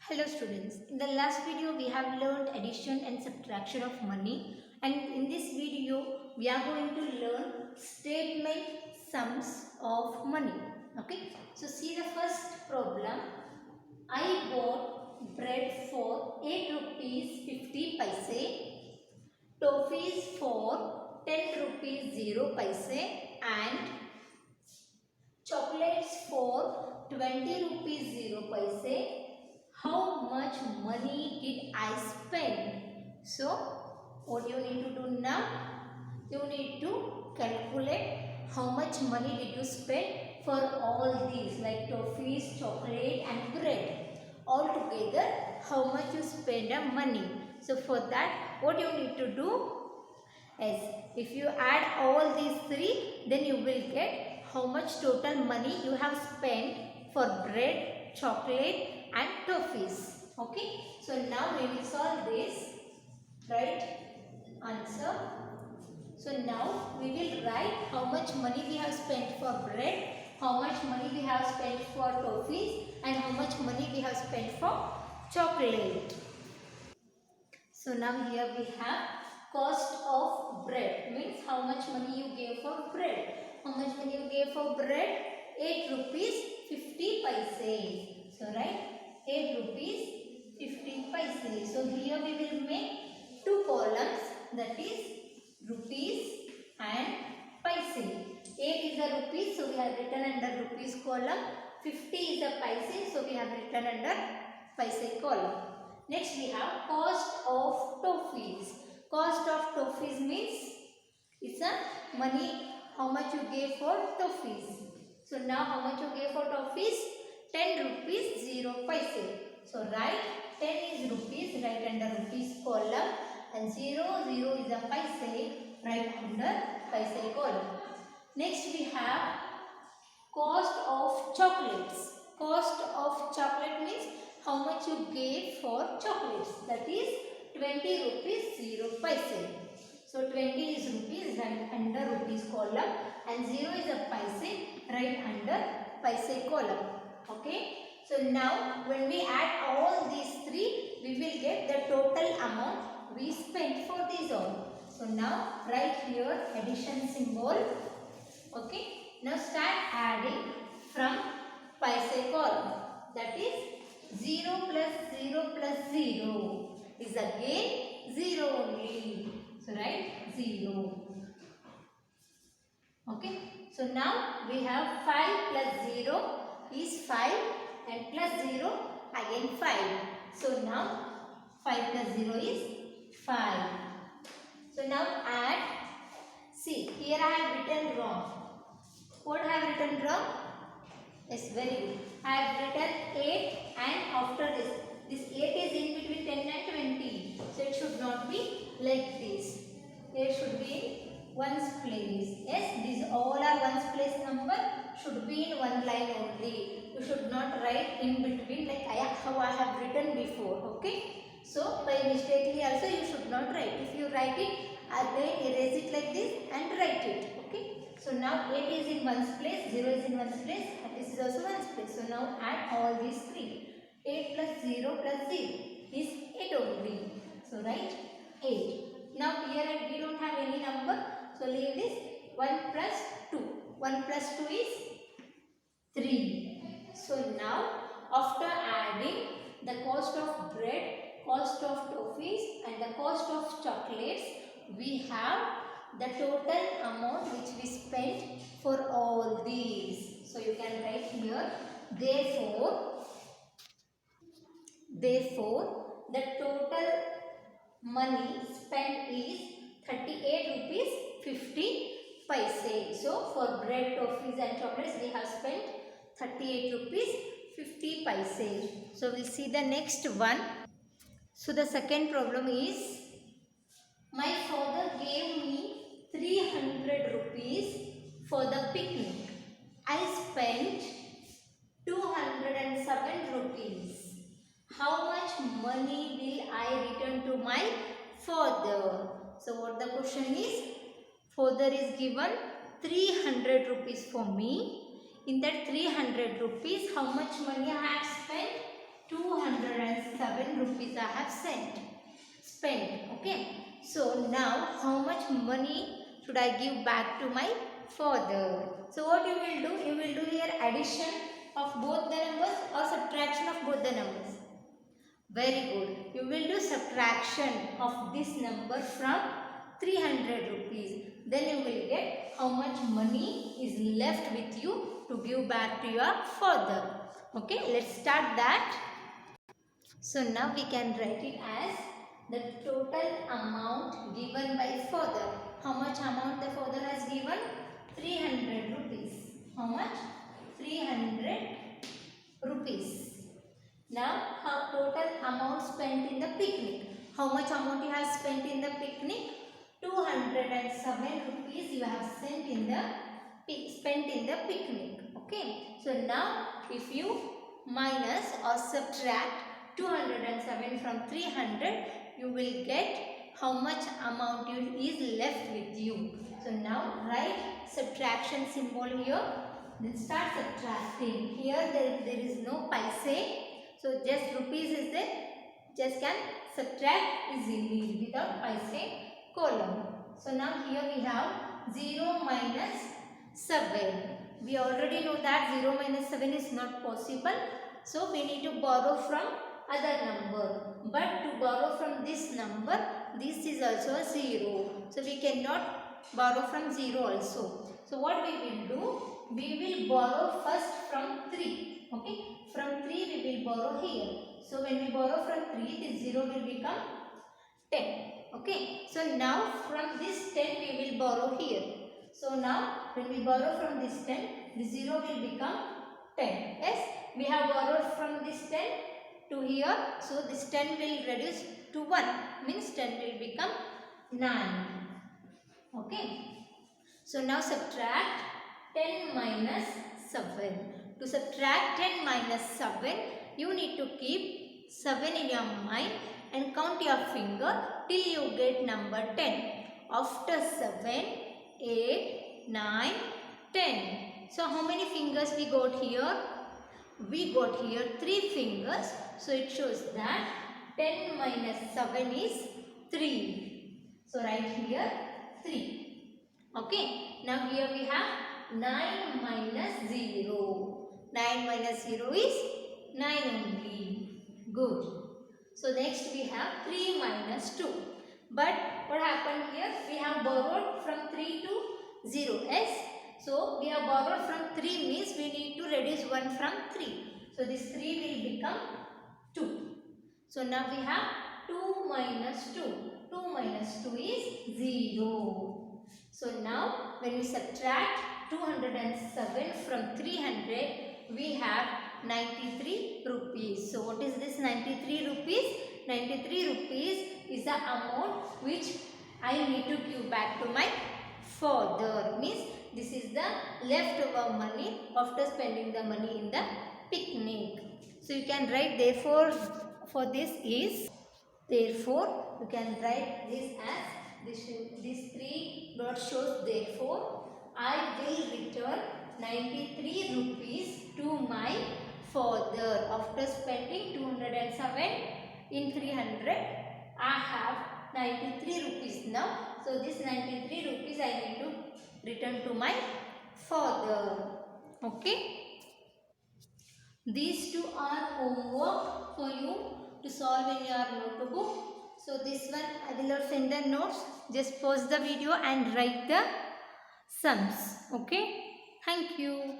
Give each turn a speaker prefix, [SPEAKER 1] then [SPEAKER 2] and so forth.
[SPEAKER 1] Hello students, in the last video we have learned addition and subtraction of money, and in this video we are going to learn statement sums of money. Okay, so see the first problem. I bought bread for 8 rupees 50 paise, toffees for 10 rupees 0 paise and chocolates for 20 rupees 0 paise. How much money did I spend? So, what you need to do now? You need to calculate how much money did you spend for all these like toffees, chocolate and bread. All together, how much you spend the money. So, for that, what you need to do is, if you add all these three, then you will get how much total money you have spent for bread, chocolate and toffees. Okay, so now we will solve this. Write answer. So now we will write how much money we have spent for bread, how much money we have spent for toffees and how much money we have spent for chocolate. So now here we have cost of bread, means how much money you gave for bread. How much money you gave for bread? 8 rupees 50 paise. So right, 8 rupees 50 paise. So here we will make two columns, that is rupees and paise. 8 is a rupees, so we have written under rupees column. 50 is a paise, so we have written under paise column. Next we have cost of toffees. Cost of toffees means it's a money how much you gave for toffees. So now how much you gave for toffees? 10 rupees 0 paise. So write 10 is rupees, write under rupees column, and 0 is a paise, write under paise column. Next we have cost of chocolates. Cost of chocolate means how much you gave for chocolates, that is 20 rupees 0 paise. So 20 is rupees, write under rupees column, and 0 is a paise, write under paise column. Okay, so now when we add all these three, we will get the total amount we spent for these all. So now write here addition symbol. Okay, now start adding from paise column, that is 0 plus 0 plus 0 is again 0 only. So write 0. Okay, so now we have 5 plus 0 is 5 and plus 0 again 5. So now 5 plus 0 is 5. So now add, see here I have written wrong. What I have written wrong? Yes, very good. I have written 8 and after this 8 is in between 10 and 20. So it should not be like this. It should be in ones place. Yes, these all are ones place number, should be in one line only. You should not write in between like how I have written before. Okay. So by mistakenly also you should not write. If you write it, again erase it like this and write it. Okay. So now 8 is in ones place, 0 is in ones place, and this is also ones place. So now add all these three. 8 plus 0 plus 0 is 8 only. So write 8. Now here we don't have any number. So leave this 1 plus 2. 1 plus 2 is 3. So now after adding the cost of bread, cost of toffees and the cost of chocolates, we have the total amount which we spent for all these. So you can write here, therefore the total money spent is 38 rupees 50 paise. So for bread, toffees and chocolates we have spent 38 rupees 50 paise. So we'll see the next one. So the second problem is, my father gave me 300 rupees for the picnic. I spent 207 rupees. How much money will I return to my father? So what the question is, father is given 300 rupees for me. In that 300 rupees, how much money I have spent? 207 7 rupees I have spent. Okay, so now how much money should I give back to my father? So what you will do? You will do here addition of both the numbers or subtraction of both the numbers. Very good. You will do subtraction of this number from 300 rupees. Then you will get how much money is left with you to give back to your father. Okay, let's start that. So now we can write it as the total amount given by father. How much amount the father has given? 300 rupees. How much? 300 rupees. Now, total amount spent in the picnic. How much amount you have spent in the picnic? 207 rupees you have spent in the picnic. Okay. So now, if you minus or subtract 207 from 300, you will get how much amount is left with you. So now, write subtraction symbol here. Then start subtracting. Here there is no paise. So just rupees is there, just can subtract easily without paise column. So now here we have 0 minus 7. We already know that 0 minus 7 is not possible. So we need to borrow from other number. But to borrow from this number, this is also 0. So we cannot borrow from 0 also. So what we will do? We will borrow first from 3. Okay. From 3 we will borrow here. So when we borrow from 3, this 0 will become 10. Okay. So now from this 10 we will borrow here. So now when we borrow from this 10, this 0 will become 10. Yes. We have borrowed from this 10 to here. So this 10 will reduce to 1. Means 10 will become 9. Okay. So now subtract 10 minus 7. To subtract 10 minus 7, you need to keep 7 in your mind and count your finger till you get number 10. After 7, 8, 9, 10. So how many fingers we got here? We got here 3 fingers. So it shows that 10 minus 7 is 3. So write here 3. Okay. Now here we have 9 minus 0. 9 minus 0 is 9 only. Good. So next we have 3 minus 2. But what happened here? We have borrowed from 3 to 0. Yes. So we have borrowed from 3 means we need to reduce 1 from 3. So this 3 will become 2. So now we have 2 minus 2. 2 minus 2 is 0. So now when we subtract 207 from 300, we have 93 rupees. So what is this 93 rupees? 93 rupees is the amount which I need to give back to my father. Means this is the leftover money after spending the money in the picnic. So you can write therefore for this is, therefore you can write this as this 3 dot shows therefore I will return 93 rupees to my father. After spending 207 in 300, I have 93 rupees now. So this 93 rupees I need to return to my father. Okay. These two are homework for you to solve in your notebook. So this one I will not send the notes. Just pause the video and write the sums. Okay. Thank you.